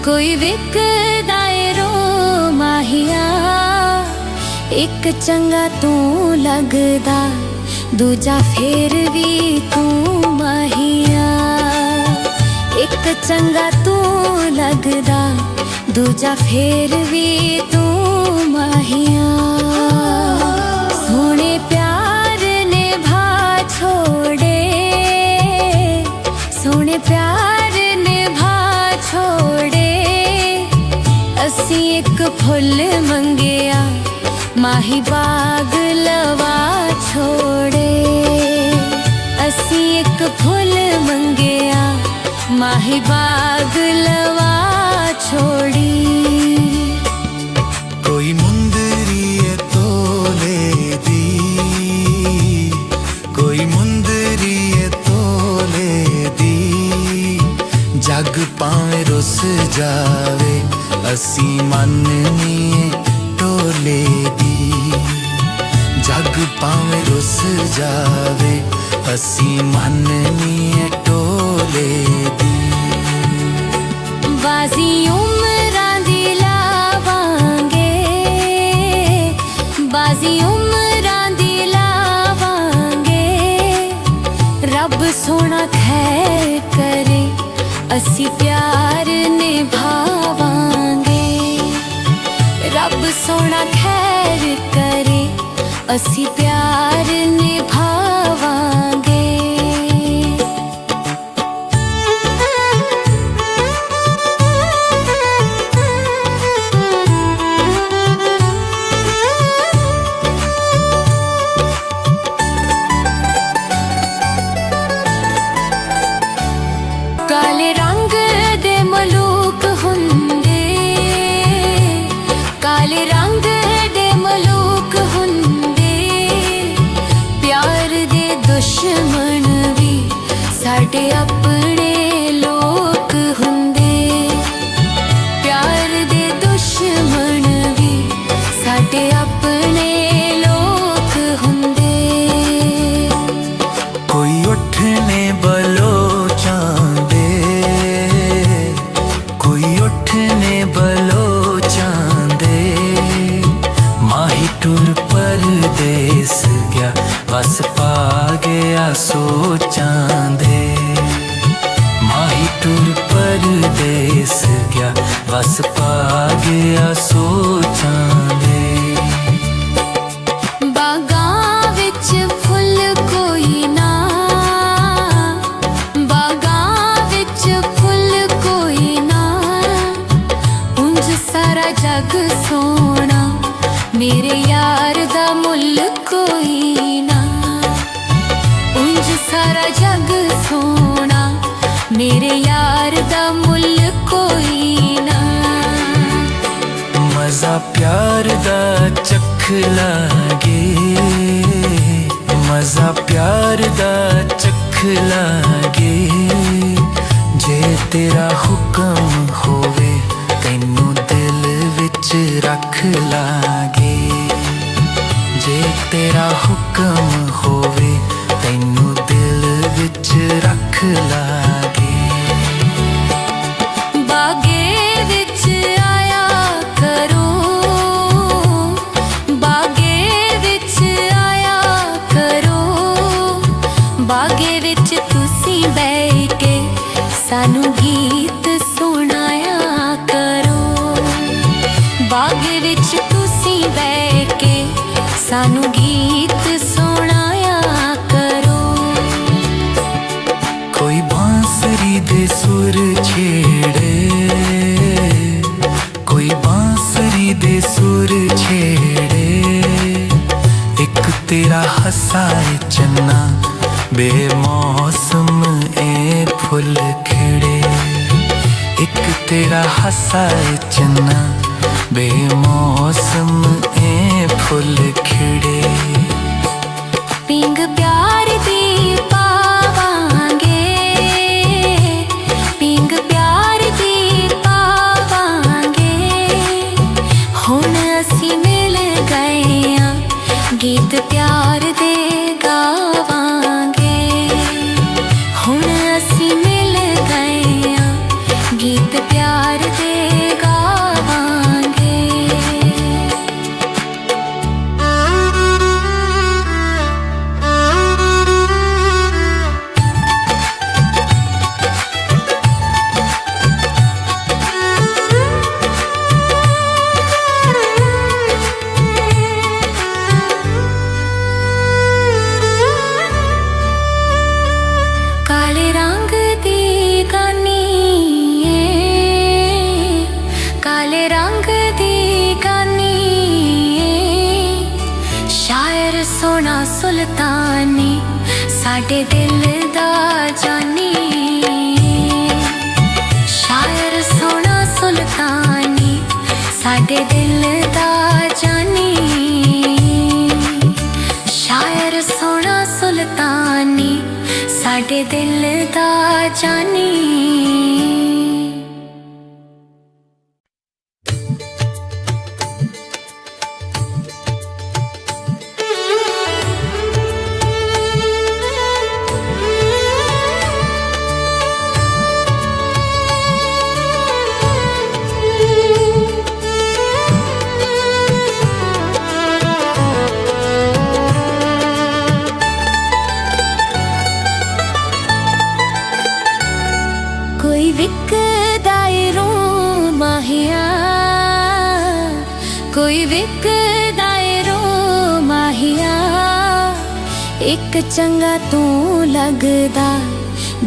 कोई विकदा ए रो माहिया, एक चंगा तू लगदा, दूजा फेर भी तू माहिया। एक चंगा तू लगदा, दूजा फेर भी तू माहिया। सोने प्यार ने भा छोड़े, सोने प्यार ने भा छोड़े, असी एक फुल मंगिया, माही बाग लवा छोड़े। असी एक फुल मंगिया, माही बाग लवा छोड़ी। कोई मुंदरी है तोले दी, कोई मुंदरी है तोले दी, जग पावे रुस जावे, असी मननी टोले दी। जग पावे रुस जावे, असी मननी टोले दी। बाजी उमरां दी लावांगे, बाजी उमरां दी लावांगे, रब सोना खैर करे, असी प्यार निभावांगे। रब सोना खैर करे, असी प्यार निभावांगे। काले रंग दे मलूक हुंदे, काले रंग दे मलूक हुंदे, प्यार दे दुश्मन भी साडे अपने लोक हुंदे। प्यार दे दुश्मन भी साडे अपने लोक हुंदे। कोई उठने बलोचां दे, कोई उठने बलोचां दे, माही टुर परदेस गया, बस पा गया सोचां दे। माही टुर परदेस गया, बस पा गया सोचां दे। बागां विच फुल कोई ना, बागां विच फुल कोई ना, उंज सारा जग सोना, मेरे यार दा मुल कोई ना। उंज सारा जग सोना, मेरे यार दा मुल कोई ना। मजा प्यार दा चख लागे, मजा प्यार दा चख लागे, जे तेरा हुक्म होवे, तैनू दिल विच रख लागे। जे तेरा हुक्म होवे, तैनू दिल विच रख लागे। बागे विच आया करो, बागे विच आया करो, बागे विच तुसी बैठ के सानू गीत सुनाया करो। बागे विच तुसी बैठ के सानू गीत सुनाया करो। कोई बांसुरी दे सुर छेड़े, कोई बांसुरी दे सुर छेड़े, एक तेरा हसा चन्ना बेमौसम ए फुल खिड़े। एक तेरा हसा चन्ना बेमौसम ए फुल खिड़े। पिंग प्यार दी पावांगे, पिंग प्यार दी पावांगे, हुण असी मिल गए आ गीत प्यार दे गावांगे। हुण असी मिल गए आ गीत प्यार दे गावांगे। काले रंग दी गानी ए, काले रंग दी गानी ए, शायर सोना सुल्तानी साडे दिल दा जानी। शायर सोना सुल्तानी साडे दिल दा जानी। शायर सोना सुल्तानी साडे दिल दा जानी। कोई विकदा ए रूं माहिया, कोई विकदा ए रूं माहिया, एक चंगा तू लगदा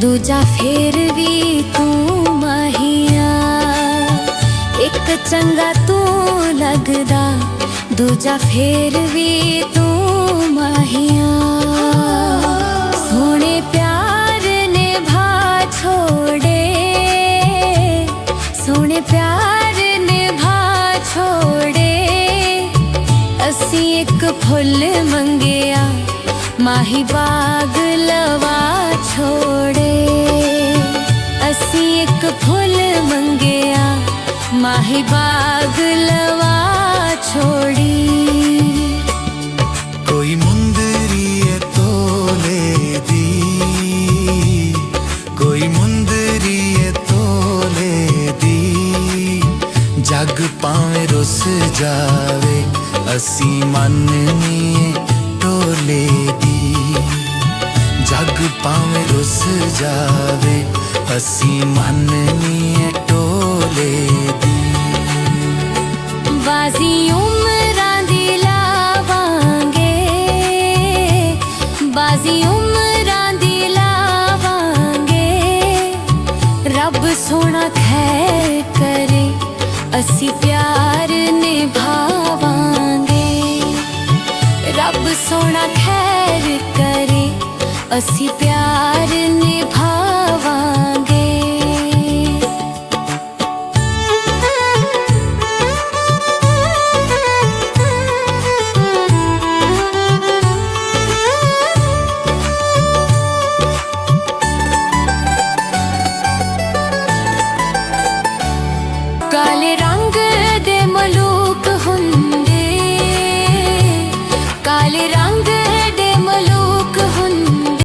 दूजा फेर भी तू माहिया। एक चंगा तू लगदा दूजा फेर भी तू माहिया। सोने प्यार ने भा छोड़े, सोने प्यार ने भा छोड़े, असी एक फुल मंगिया माही बाग लवा छोड़े। असी एक फुल मंगिया माही बाग लवा छोड़ी। कोई मुंदरी है तोले दी, कोई मुंदरी है तोले दी, जग पावे रुस जावे असी मननी टोले दी। जग पावे रुस जावे असी मननी टोले दी। बाजी उमरां दी लावांगे, बाजी उमरां दी लावांगे, रब सोना खैर करे असी प्यार निभावांगे। रब सोना खैर करे असी प्यार निभावांगे।